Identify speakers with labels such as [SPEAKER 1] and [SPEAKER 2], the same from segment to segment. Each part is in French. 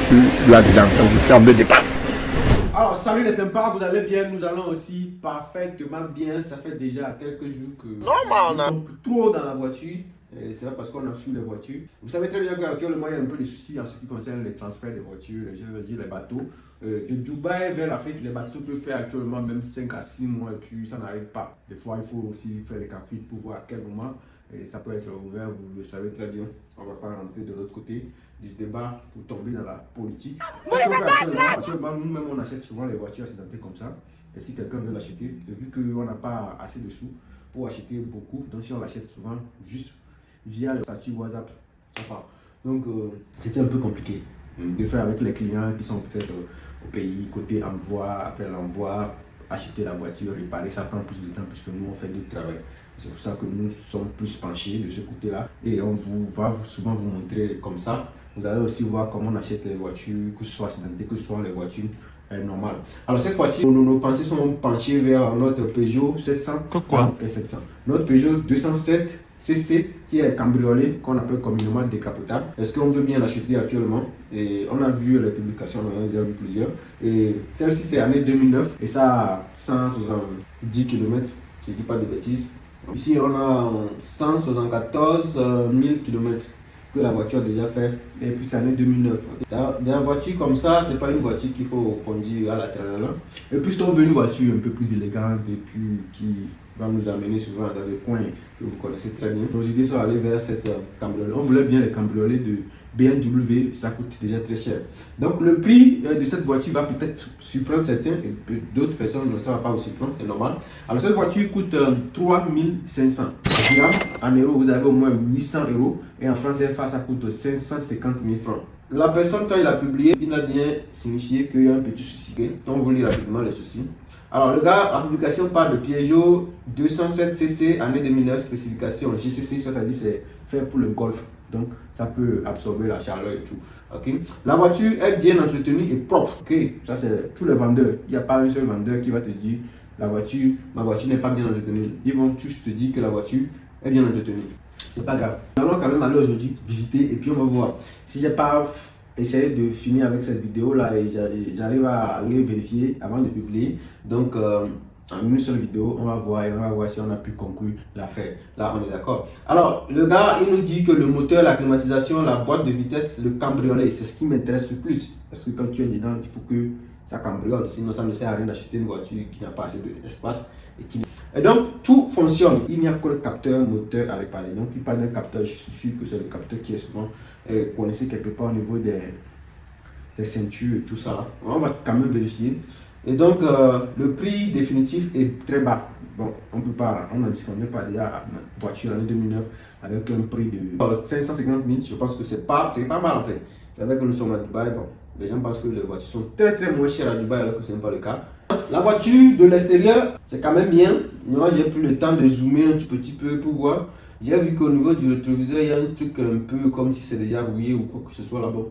[SPEAKER 1] plus là-dedans, ça me dépasse.
[SPEAKER 2] Alors, salut les sympas, vous allez bien? Nous allons aussi parfaitement bien. Ça fait déjà quelques jours que nous sommes plus trop dans la voiture. C'est vrai parce qu'on a fui les voitures. Vous savez très bien qu'actuellement, il y a un peu de soucis en ce qui concerne les transferts des voitures, je veux dire les bateaux. De Dubaï vers l'Afrique, les bateaux peuvent faire actuellement même 5 à 6 mois et puis ça n'arrive pas. Des fois, il faut aussi faire les calculs pour voir à quel moment ça peut être ouvert. Vous le savez très bien. On ne va pas rentrer de l'autre côté du débat pour tomber dans la politique. Qu'est-ce qu'on fait actuellement, nous-mêmes, on achète souvent les voitures accidentées comme ça. Et si quelqu'un veut l'acheter, vu qu'on n'a pas assez de sous pour acheter beaucoup, donc si on l'achète souvent juste via le statut WhatsApp, ça part. Donc, c'était un peu compliqué de faire avec les clients qui sont peut-être au pays, côté envoi, après l'envoi, acheter la voiture, réparer, ça prend plus de temps puisque nous, on fait du travail. C'est pour ça que nous sommes plus penchés de ce côté-là et on va souvent vous montrer comme ça. Vous allez aussi voir comment on achète les voitures, que ce soit accidentées, que ce soit les voitures normales. Alors cette fois-ci, nos pensées sont penchées vers notre Peugeot 700.
[SPEAKER 1] Pourquoi?
[SPEAKER 2] 700. Notre Peugeot 207 CC qui est cabriolet, qu'on appelle communément décapotable. Est-ce qu'on veut bien l'acheter actuellement? Et on a vu les publications, on en a déjà vu plusieurs. Et celle-ci c'est année 2009 et ça a 170 km, je ne dis pas de bêtises. Ici on a 174 000 km que la voiture a déjà fait, et puis c'est année 2009. Dans une voiture comme ça, c'est pas une voiture qu'il faut conduire à la traîne. Et puis si on veut une voiture un peu plus élégante et puis qui va nous amener souvent dans des coins que vous connaissez très bien, nos idées sont allées vers cette cabriolet. On voulait bien les cabriolets de BMW, ça coûte déjà très cher. Donc le prix de cette voiture va peut-être surprendre certains et d'autres personnes ne savent pas aussi surprendre, c'est normal. Alors cette voiture coûte 3500 dirhams. En euros, vous avez au moins 800 euros et en francs CFA, ça coûte 550 000 francs. La personne, quand il a publié, il a bien signifié qu'il y a un petit souci. On vous lit rapidement les soucis. Alors le gars, la publication parle de Peugeot 207 CC, année 2009, spécification GCC, c'est-à-dire c'est fait pour le golf. Donc ça peut absorber la chaleur et tout. Okay. La voiture est bien entretenue et propre. Okay. Ça c'est tous les vendeurs. Il n'y a pas un seul vendeur qui va te dire ma voiture n'est pas bien entretenue. Ils vont tous te dire que la voiture est bien entretenue. C'est pas grave. Nous allons quand même aller aujourd'hui visiter et puis on va voir. Si j'ai pas essayé de finir avec cette vidéo là et j'arrive à aller vérifier avant de publier. Donc en une seule vidéo, on va voir si on a pu conclure l'affaire. Là, on est d'accord. Alors, le gars, il nous dit que le moteur, la climatisation, la boîte de vitesse, le cabriolet, c'est ce qui m'intéresse le plus. Parce que quand tu es dedans, il faut que ça cambriole. Sinon, ça ne sert à rien d'acheter une voiture qui n'a pas assez d'espace. Et donc, tout fonctionne. Il n'y a que le capteur moteur à réparer. Donc, il parle d'un capteur. Je suis sûr que c'est le capteur qui est souvent coincé quelque part au niveau des ceintures et tout ça. On va quand même vérifier. Et donc, le prix définitif est très bas. Bon, on n'en disponible pas déjà une voiture en 2009 avec un prix de 550 000. Je pense que c'est pas mal en fait. C'est vrai que nous sommes à Dubaï. Bon, les gens pensent que les voitures sont très très moins chères à Dubaï alors que ce n'est pas le cas. La voiture de l'extérieur, c'est quand même bien. Moi, j'ai pris le temps de zoomer un petit peu pour voir. J'ai vu qu'au niveau du rétroviseur, il y a un truc un peu comme si c'est déjà rouillé ou quoi que ce soit là-bas.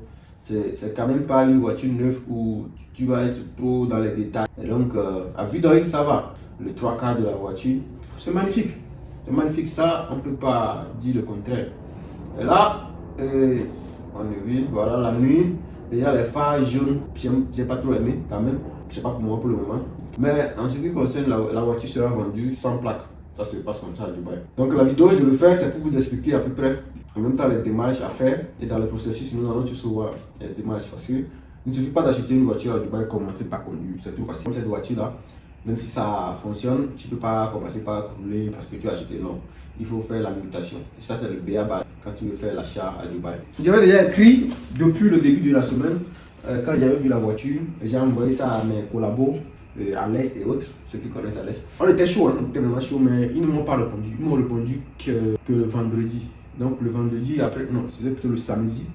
[SPEAKER 2] C'est quand même pas une voiture neuve où tu vas être trop dans les détails. Et donc, à vue d'œil, ça va. Le trois quarts de la voiture, c'est magnifique. C'est magnifique, ça, on ne peut pas dire le contraire. Et là, on est vu, voilà la nuit. Déjà, les phares jaunes, j'ai pas trop aimé quand même. C'est pas pour moi pour le moment. Mais en ce qui concerne la voiture sera vendue sans plaque. Ça se passe comme ça à Dubaï. Donc, la vidéo, je le fais, c'est pour vous expliquer à peu près en même temps les démarches à faire et dans le processus nous allons tous voir les démarches parce que il ne suffit pas d'acheter une voiture à Dubaï et commencer par conduire, c'est tout facile. Cette voiture là, même si ça fonctionne, tu ne peux pas commencer par rouler parce que tu as acheté, non. Il faut faire la mutation. Et ça c'est le BABA quand tu veux faire l'achat à Dubaï. J'avais déjà écrit depuis le début de la semaine quand j'avais vu la voiture, j'ai envoyé ça à mes collabos à l'Est et autres, ceux qui connaissent à l'Est. On était chaud, on était vraiment chaud, mais ils ne m'ont pas répondu. Ils m'ont répondu que le vendredi. Donc le vendredi, après, non, c'était plutôt le samedi.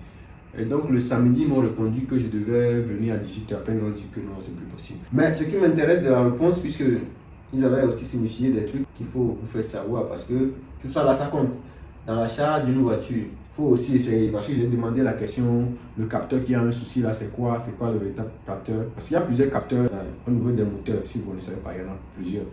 [SPEAKER 2] Et donc le samedi, ils m'ont répondu que je devais venir à 18h. Après, ils m'ont dit que non, c'est plus possible. Mais ce qui m'intéresse de la réponse, puisque ils avaient aussi signifié des trucs qu'il faut vous faire savoir, parce que tout ça là, ça compte. Dans l'achat d'une voiture, il faut aussi essayer. Parce que j'ai demandé la question, le capteur qui a un souci là, c'est quoi le véritable capteur? Parce qu'il y a plusieurs capteurs au niveau des moteurs, si vous ne savez pas, il y en a plusieurs.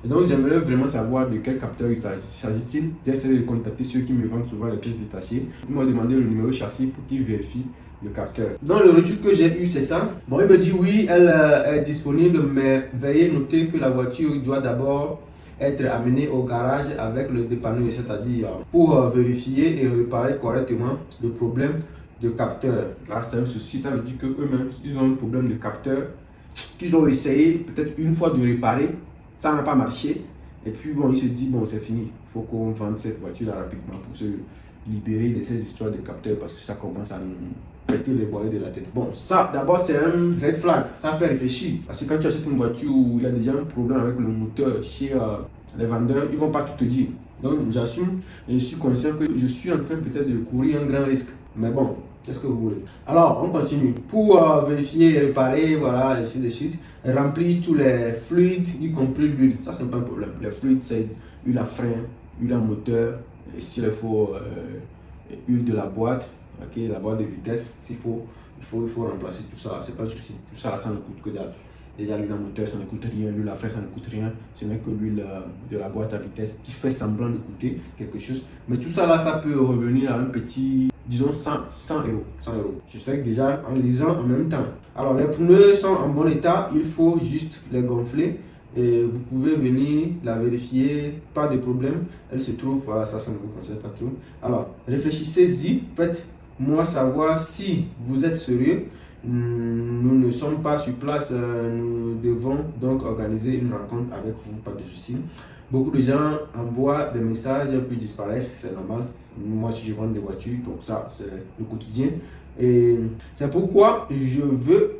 [SPEAKER 2] Et donc j'aimerais vraiment savoir de quel capteur il s'agit-il. J'ai essayé de contacter ceux qui me vendent souvent les pièces détachées. Ils m'ont demandé le numéro châssis pour qu'ils vérifient le capteur. Donc le retour que j'ai eu c'est ça. Bon, il me dit oui, elle est disponible, mais veuillez noter que la voiture doit d'abord être amenée au garage avec le dépanneur, c'est-à-dire pour vérifier et réparer correctement le problème de capteur. Là c'est un souci, ça veut dire que eux-mêmes ils ont un problème de capteur qu'ils ont essayé peut-être une fois de réparer, ça n'a pas marché. Et puis bon, ils se disent bon, c'est fini, il faut qu'on vende cette voiture là rapidement pour se libérer de ces histoires de capteurs parce que ça commence à nous péter les boyaux de la tête. Bon, ça d'abord c'est un red flag, ça fait réfléchir. Parce que quand tu achètes une voiture où il y a déjà un problème avec le moteur chez les vendeurs, ils vont pas tout te dire. Donc j'assume et je suis conscient que je suis en train peut-être de courir un grand risque. Mais bon, qu'est-ce que vous voulez? Alors, on continue. Pour vérifier et réparer, voilà, ainsi de suite, remplir tous les fluides, y compris l'huile. Ça, c'est pas un problème. Les fluides, c'est huile à frein, huile à moteur, et s'il faut huile de la boîte, ok, la boîte de vitesse, s'il faut, il faut remplacer tout ça. C'est pas un souci. Tout ça, ça ne coûte que dalle. Déjà, l'huile à moteur, ça ne coûte rien. L'huile à frein, ça ne coûte rien. Ce n'est que l'huile de la boîte à vitesse qui fait semblant de coûter quelque chose. Mais tout ça, là, ça peut revenir à un petit, disons 100 euros. 100 euros. Je sais que déjà, en lisant en même temps. Alors, les pneus sont en bon état. Il faut juste les gonfler. Et vous pouvez venir la vérifier, pas de problème. Elle se trouve, voilà, ça ne vous concerne pas trop. Alors, réfléchissez-y. Faites-moi savoir si vous êtes sérieux. Nous ne sommes pas sur place, nous devons donc organiser une rencontre avec vous, pas de souci. Beaucoup de gens envoient des messages puis disparaissent, c'est normal. Moi, si je vends des voitures, donc ça, c'est le quotidien. Et c'est pourquoi je veux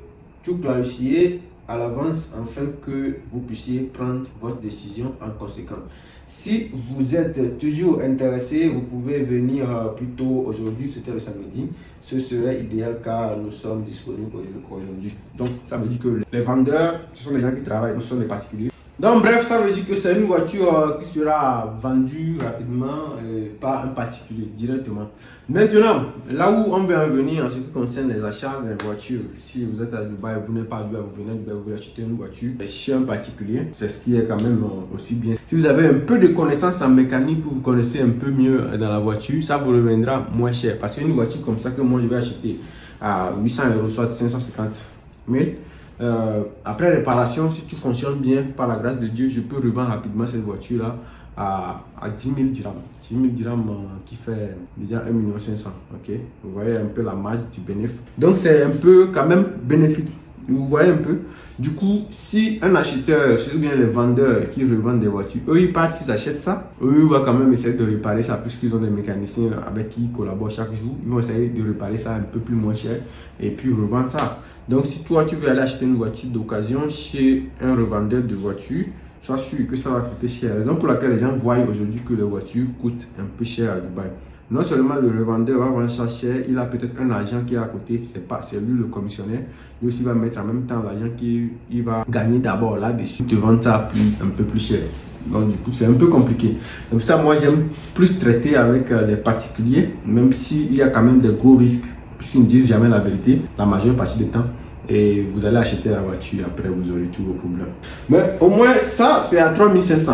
[SPEAKER 2] tout clarifier à l'avance afin que vous puissiez prendre votre décision en conséquence. Si vous êtes toujours intéressé, vous pouvez venir plus tôt aujourd'hui, c'était le samedi. Ce serait idéal car nous sommes disponibles aujourd'hui. Donc, ça veut dire que les vendeurs, ce sont les gens qui travaillent, ce sont des particuliers. Donc, bref, ça veut dire que c'est une voiture qui sera vendue rapidement par un particulier directement. Maintenant, là où on veut en venir en ce qui concerne les achats des voitures, si vous êtes à Dubaï, vous n'êtes pas à Dubaï, vous venez à Dubaï, vous voulez acheter une voiture chez un particulier, c'est ce qui est quand même aussi bien. Si vous avez un peu de connaissances en mécanique, vous connaissez un peu mieux dans la voiture, ça vous reviendra moins cher. Parce qu'une voiture comme ça que moi je vais acheter à 800 euros, soit 550 000, après réparation, si tout fonctionne bien, par la grâce de Dieu, je peux revendre rapidement cette voiture-là à 10 000 dirhams. 10 000 dirhams qui fait déjà 1 500 000. Ok, vous voyez un peu la marge du bénéfice. Donc c'est un peu quand même bénéfique. Vous voyez un peu. Du coup, si un acheteur, ou bien les vendeurs qui revendent des voitures, eux ils partent, ils achètent ça, eux ils vont quand même essayer de réparer ça puisqu'ils ont des mécaniciens avec qui ils collaborent chaque jour. Ils vont essayer de réparer ça un peu plus moins cher et puis revendre ça. Donc si toi tu veux aller acheter une voiture d'occasion chez un revendeur de voitures, sois sûr que ça va coûter cher. Raison pour laquelle les gens voient aujourd'hui que les voitures coûtent un peu cher à Dubaï. Non seulement le revendeur va vendre ça cher, il a peut-être un agent qui est à côté, c'est lui le commissionnaire. Lui aussi va mettre en même temps l'agent qui il va gagner d'abord là-dessus, te vendre ça un peu plus cher. Donc du coup c'est un peu compliqué. Donc ça moi j'aime plus traiter avec les particuliers, même s'il y a quand même des gros risques, puisqu'ils ne disent jamais la vérité la majeure partie du temps. Et vous allez acheter la voiture, après vous aurez tous vos problèmes. Mais au moins ça c'est à 3500.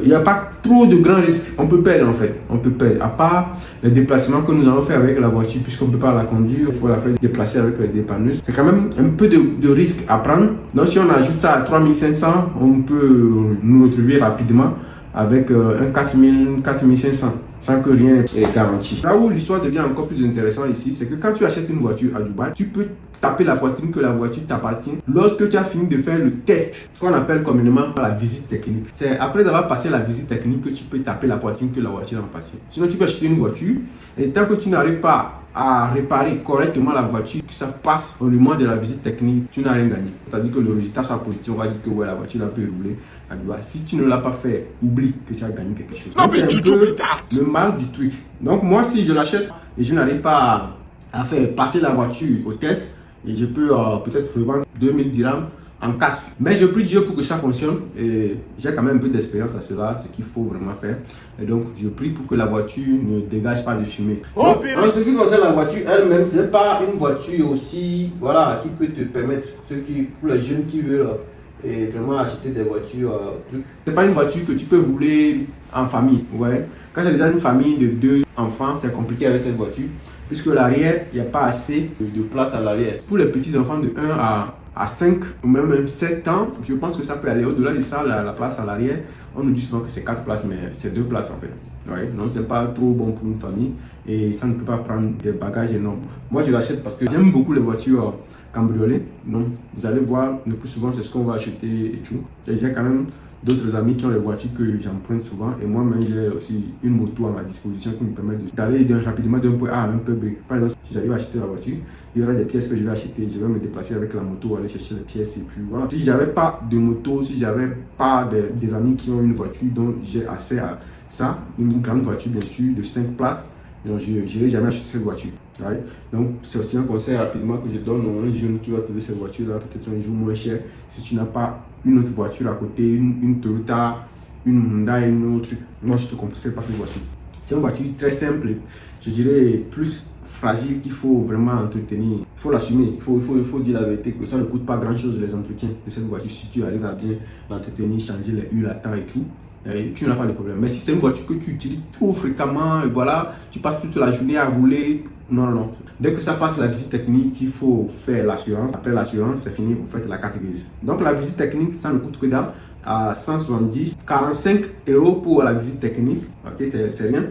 [SPEAKER 2] Il n'y a pas trop de grands risques. On peut perdre en fait. On peut perdre. À part les déplacements que nous allons faire avec la voiture, puisqu'on ne peut pas la conduire, il faut la faire déplacer avec les dépanneuses. C'est quand même un peu de risque à prendre. Donc si on ajoute ça à 3500, on peut nous retrouver rapidement avec un 4500 sans que rien n'est garanti. Là où l'histoire devient encore plus intéressante ici, c'est que quand tu achètes une voiture à Dubaï, tu peux taper la poitrine que la voiture t'appartient lorsque tu as fini de faire le test qu'on appelle communément la visite technique. C'est après avoir passé la visite technique que tu peux taper la poitrine que la voiture t'appartient. Sinon tu peux acheter une voiture et tant que tu n'arrives pas à réparer correctement la voiture, que ça passe au moment de la visite technique, tu n'as rien gagné. C'est-à-dire que le résultat sera positif, on va dire que ouais, la voiture peut rouler à Dubaï. Si tu ne l'as pas fait, oublie que tu as gagné quelque chose. C'est un peu le mal du truc. Donc moi si je l'achète et je n'arrive pas à faire passer la voiture au test, et je peux peut-être revendre 2000 dirhams en casse. Mais je prie Dieu pour que ça fonctionne et j'ai quand même un peu d'expérience à cela, ce qu'il faut vraiment faire. Et donc je prie pour que la voiture ne dégage pas de fumée. Donc, en ce qui concerne la voiture elle-même, c'est pas une voiture aussi, voilà, qui peut te permettre, pour les jeunes qui veulent et vraiment acheter des voitures trucs. C'est pas une voiture que tu peux rouler en famille, ouais. Quand c'est déjà une famille de 2 enfants, c'est compliqué avec cette voiture, puisque l'arrière, il n'y a pas assez de place à l'arrière. Pour les petits enfants de 1 à 5 ou même 7 ans, je pense que ça peut aller au-delà de ça, la place à l'arrière. On nous dit souvent que c'est 4 places, mais c'est 2 places en fait. Ouais, donc c'est pas trop bon pour une famille et ça ne peut pas prendre des bagages énormes. Moi je l'achète parce que j'aime beaucoup les voitures cabriolets. Donc vous allez voir, le plus souvent c'est ce qu'on va acheter et tout. Et j'ai quand même d'autres amis qui ont les voitures que j'emprunte souvent et moi-même j'ai aussi une moto à ma disposition qui me permet d'aller rapidement d'un point A à un point B. Par exemple, si j'arrive à acheter la voiture, il y aura des pièces que je vais acheter, je vais me déplacer avec la moto, aller chercher les pièces et puis voilà. Si j'avais pas de moto, si j'avais pas des amis qui ont une voiture dont j'ai accès à ça, une grande voiture bien sûr de 5 places, donc je n'irai jamais acheter cette voiture. Right? Donc c'est aussi un conseil rapidement que je donne à un jeune qui va trouver cette voiture là peut-être un jour moins cher. Si tu n'as pas une autre voiture à côté, une Toyota, une Hyundai, une autre, moi je te conseille pas cette voiture. C'est une voiture très simple, je dirais plus fragile qu'il faut vraiment entretenir. Il faut l'assumer, il faut dire la vérité que ça ne coûte pas grand chose les entretiens de cette voiture si tu arrives à bien l'entretenir, changer les huiles à temps et tout. Tu n'as pas de problème. Mais si c'est une voiture que tu utilises trop fréquemment, et voilà, tu passes toute la journée à rouler, non. Dès que ça passe la visite technique, il faut faire l'assurance. Après l'assurance, c'est fini, vous faites la carte grise. Donc la visite technique, ça ne coûte que dalle, à 170, 45 € pour la visite technique. Ok, c'est rien,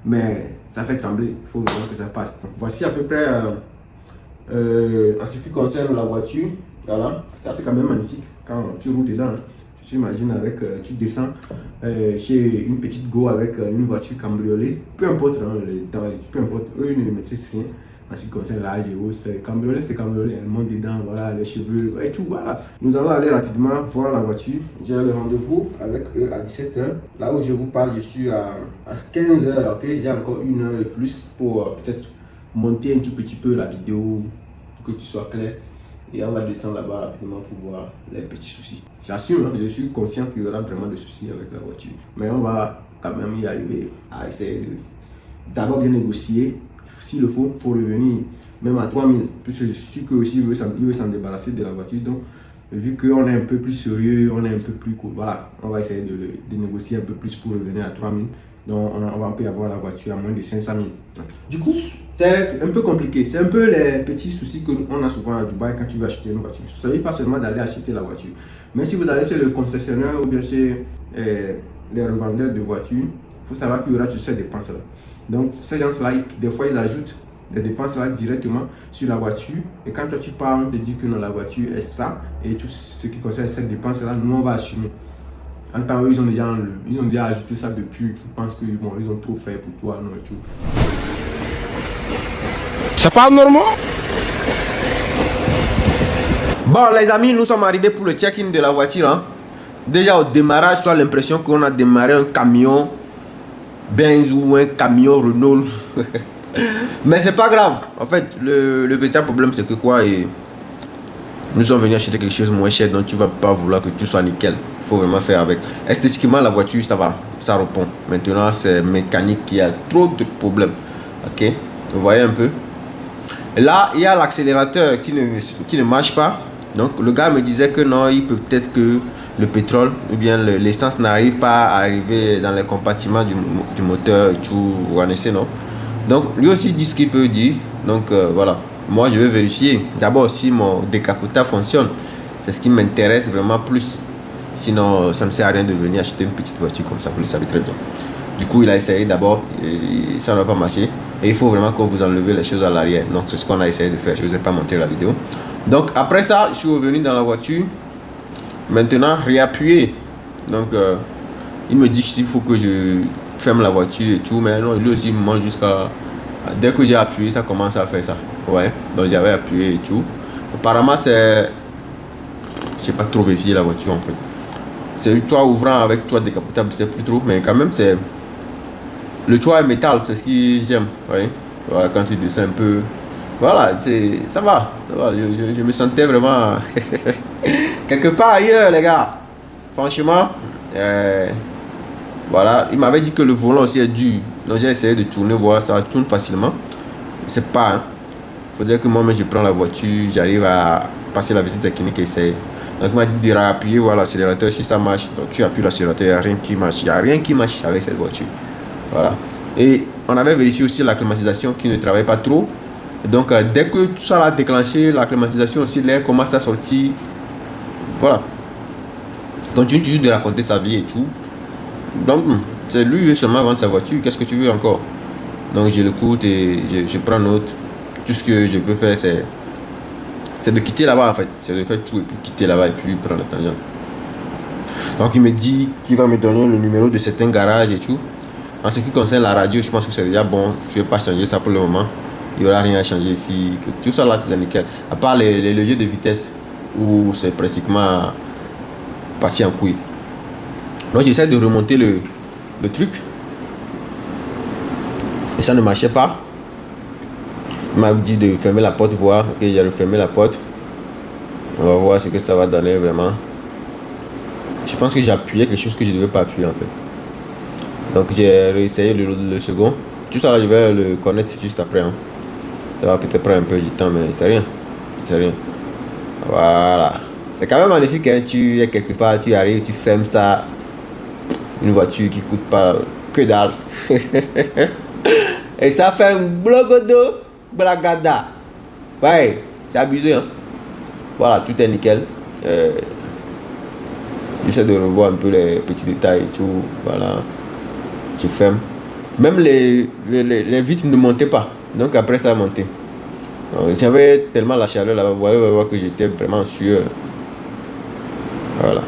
[SPEAKER 2] mais ça fait trembler. Il faut vraiment que ça passe. Donc, voici à peu près en ce qui concerne la voiture. Voilà, ça c'est quand même magnifique quand tu roules dedans. Hein. J'imagine avec, tu descends chez une petite go avec une voiture cabriolet, peu importe, hein, peu importe, eux ils ne maîtrisent rien en ce qui concerne l'âge et tout, c'est cabriolet, elle monte dedans, voilà, les cheveux et tout, voilà. Nous allons aller rapidement voir la voiture. J'ai le rendez-vous avec eux à 17 h. Là où je vous parle, je suis à 15 h, ok, j'ai encore 1 heure et plus pour peut-être monter un tout petit peu la vidéo pour que tu sois clair. Et on va descendre là-bas rapidement pour voir les petits soucis. J'assume, hein, je suis conscient qu'il y aura vraiment des soucis avec la voiture. Mais on va quand même y arriver à essayer d'abord bien négocier. S'il le faut, pour revenir même à 3000. Puisque je suis que aussi il veut s'en débarrasser de la voiture. Donc, vu qu'on est un peu plus sérieux, on est un peu plus cool. Voilà, on va essayer de négocier un peu plus pour revenir à 3000. Donc, on peut avoir la voiture à moins de 500 000. Du coup, c'est un peu compliqué. C'est un peu les petits soucis qu'on a souvent à Dubaï quand tu veux acheter une voiture. Il ne s'agit pas seulement d'aller acheter la voiture. Mais si vous allez chez le concessionnaire ou bien chez les revendeurs de voitures, il faut savoir qu'il y aura toutes ces dépenses-là. Donc, ces gens-là, des fois, ils ajoutent des dépenses-là directement sur la voiture. Et quand toi, tu parles, on te dit que non, la voiture est ça. Et tout ce qui concerne cette dépense-là, nous, on va assumer. En temps, ils ont déjà ajouté ça depuis. Tu penses qu'ils ils ont trop fait pour toi, non et tout.
[SPEAKER 1] C'est pas normal?
[SPEAKER 2] Bon les amis, nous sommes arrivés pour le check-in de la voiture. Hein. Déjà au démarrage, tu as l'impression qu'on a démarré un camion Benz ou un camion Renault. Mais c'est pas grave. En fait, le véritable problème c'est que quoi, nous sommes venus acheter quelque chose moins cher, donc tu vas pas vouloir que tout soit nickel. Il faut vraiment faire avec. Esthétiquement, la voiture, ça va, ça répond. Maintenant, c'est mécanique qui a trop de problèmes. Ok, vous voyez un peu. Et là, il y a l'accélérateur qui ne marche pas. Donc, le gars me disait que non, il peut peut-être que le pétrole ou bien l'essence n'arrive pas à arriver dans les compartiments du moteur et tout. Vous connaissez, non? Donc, lui aussi dit ce qu'il peut dire. Donc, voilà. Moi, je vais vérifier d'abord si mon décapotable fonctionne. C'est ce qui m'intéresse vraiment plus. Sinon, ça ne sert à rien de venir acheter une petite voiture comme ça. Vous le savez très bien. Du coup, il a essayé d'abord. Et ça n'a pas marché. Et il faut vraiment que vous enlevez les choses à l'arrière. Donc, c'est ce qu'on a essayé de faire. Je ne vous ai pas montré la vidéo. Donc, après ça, je suis revenu dans la voiture. Maintenant, réappuyer. Donc, il me dit qu'il faut que je ferme la voiture et tout. Mais non, lui aussi, il me montre jusqu'à... Dès que j'ai appuyé, ça commence à faire ça. Ouais, donc j'avais appuyé et tout. Apparemment, c'est... Je sais pas trop vérifier la voiture en fait. C'est un toit ouvrant avec toit décapotable, c'est plus trop. Mais quand même, c'est... Le toit est métal, c'est ce que j'aime. Ouais. Voilà, quand tu descends un peu... Voilà, ça va. Je me sentais vraiment... quelque part ailleurs, les gars. Franchement... Voilà, il m'avait dit que le volant aussi est dur. Donc j'ai essayé de tourner, voir, ça tourne facilement. C'est pas... Hein. Faudrait que moi-même je prends la voiture, j'arrive à passer la visite technique et essayer Donc il m'a dit de réappuyer, voilà l'accélérateur si ça marche. Donc tu appuies l'accélérateur, il n'y a rien qui marche. Il n'y a rien qui marche avec cette voiture. Voilà. Et on avait vérifié aussi la climatisation qui ne travaille pas trop. Donc dès que tout ça a déclenché, la climatisation aussi, l'air commence à sortir. Voilà. Continue toujours de raconter sa vie et tout. Donc c'est lui, il veut seulement vendre sa voiture. Qu'est-ce que tu veux encore? Donc je l'écoute et je prends note. Tout ce que je peux faire, c'est de quitter là-bas en fait. C'est de faire tout et puis quitter là-bas et puis prendre la tangente. Donc il me dit qu'il va me donner le numéro de certains garages et tout. En ce qui concerne la radio, je pense que c'est déjà bon. Je ne vais pas changer ça pour le moment. Il n'y aura rien à changer ici. Tout ça là, c'est nickel. À part les leviers de vitesse où c'est pratiquement parti en couille. Donc j'essaie de remonter le truc. Et ça ne marchait pas. Il m'a dit de fermer la porte, voir. Ok, j'ai refermé la porte. On va voir ce que ça va donner vraiment. Je pense que j'ai appuyé quelque chose que je ne devais pas appuyer en fait. Donc j'ai réessayé le second. Tout ça là, je vais le connaître juste après. Hein. Ça va peut-être prendre un peu du temps, mais c'est rien. C'est rien. Voilà. C'est quand même magnifique. Hein. Tu es quelque part, tu arrives, tu fermes ça. Une voiture qui coûte pas que dalle. Et ça fait un blogodo blagada. Ouais, c'est abusé. Hein. Voilà, tout est nickel. J'essaie de revoir un peu les petits détails et tout. Voilà. Je ferme. Même les vitres ne montaient pas. Donc après ça a monté. J'avais tellement la chaleur là-bas. Vous voyez que j'étais vraiment sueur. Voilà.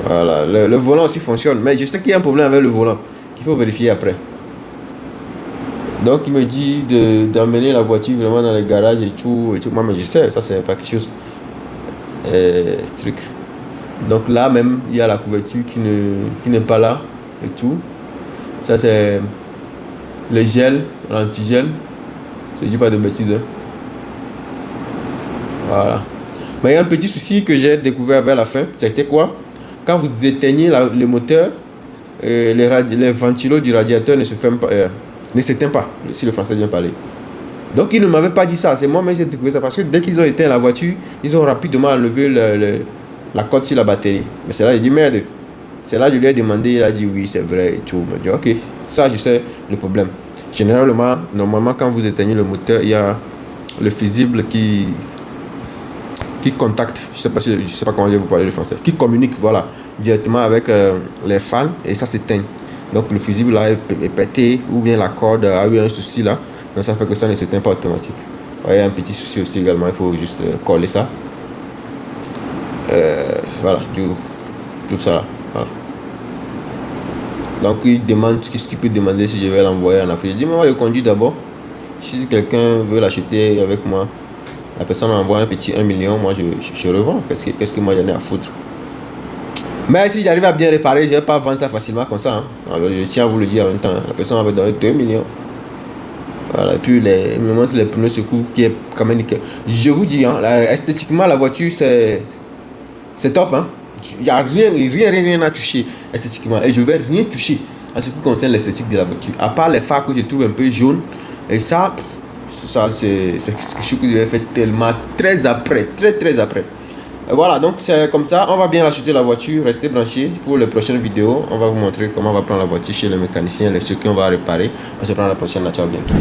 [SPEAKER 2] Voilà. Le volant aussi fonctionne. Mais je sais qu'il y a un problème avec le volant. Qu'il faut vérifier après. Donc il me dit d'emmener la voiture vraiment dans les garages et tout. Moi mais je sais, ça c'est pas quelque chose. Truc. Donc là même il y a la couverture qui n'est pas là et tout. Ça c'est le gel, l'antigel. Je dis pas de bêtises. Hein. Voilà. Mais il y a un petit souci que j'ai découvert vers la fin. C'était quoi? Quand vous éteignez le moteur, les ventilos du radiateur ne se ferment pas. Ne s'éteint pas, si le français vient parler. Donc ils ne m'avaient pas dit ça, c'est moi-même qui j'ai découvert ça parce que dès qu'ils ont éteint la voiture, ils ont rapidement enlevé la cote sur la batterie. Mais c'est là j'ai dit merde. C'est là je lui ai demandé, il a dit oui c'est vrai et tout. Il m'a dit ok, ça je sais le problème. Généralement, normalement quand vous éteignez le moteur, il y a le fusible qui contacte, je sais pas comment vous parler le français, qui communique voilà directement avec les fans et ça s'éteint. Donc le fusible là est pété ou bien la corde a eu un souci là. Donc ça fait que ça ne s'éteint pas automatique. Il y a un petit souci aussi également, il faut juste coller ça. Voilà, tout ça là. Voilà. Donc il demande qu'est-ce qu'il peut demander si je vais l'envoyer en Afrique. Je dis moi je conduis d'abord. Si quelqu'un veut l'acheter avec moi, la personne m'envoie un petit 1 million, moi je revends. Qu'est-ce que moi j'en ai à foutre? Mais si j'arrive à bien réparer, je ne vais pas vendre ça facilement comme ça. Hein. Alors je tiens à vous le dire en même temps. La personne va me donner 2 millions. Voilà. Et puis il me montre les pneus secours qui est quand même nickel. Je vous dis, hein, esthétiquement la voiture c'est top. Hein. Il n'y a rien à toucher esthétiquement. Et je ne vais rien toucher en ce qui concerne l'esthétique de la voiture. À part les phares que je trouve un peu jaunes. Et ça c'est quelque chose que je vais faire tellement très après. Très après. Voilà, donc c'est comme ça. On va bien acheter la voiture. Restez branchés pour les prochaines vidéos. On va vous montrer comment on va prendre la voiture chez le mécanicien, ceux qu'on va réparer. On se prend la prochaine. Ciao, bientôt.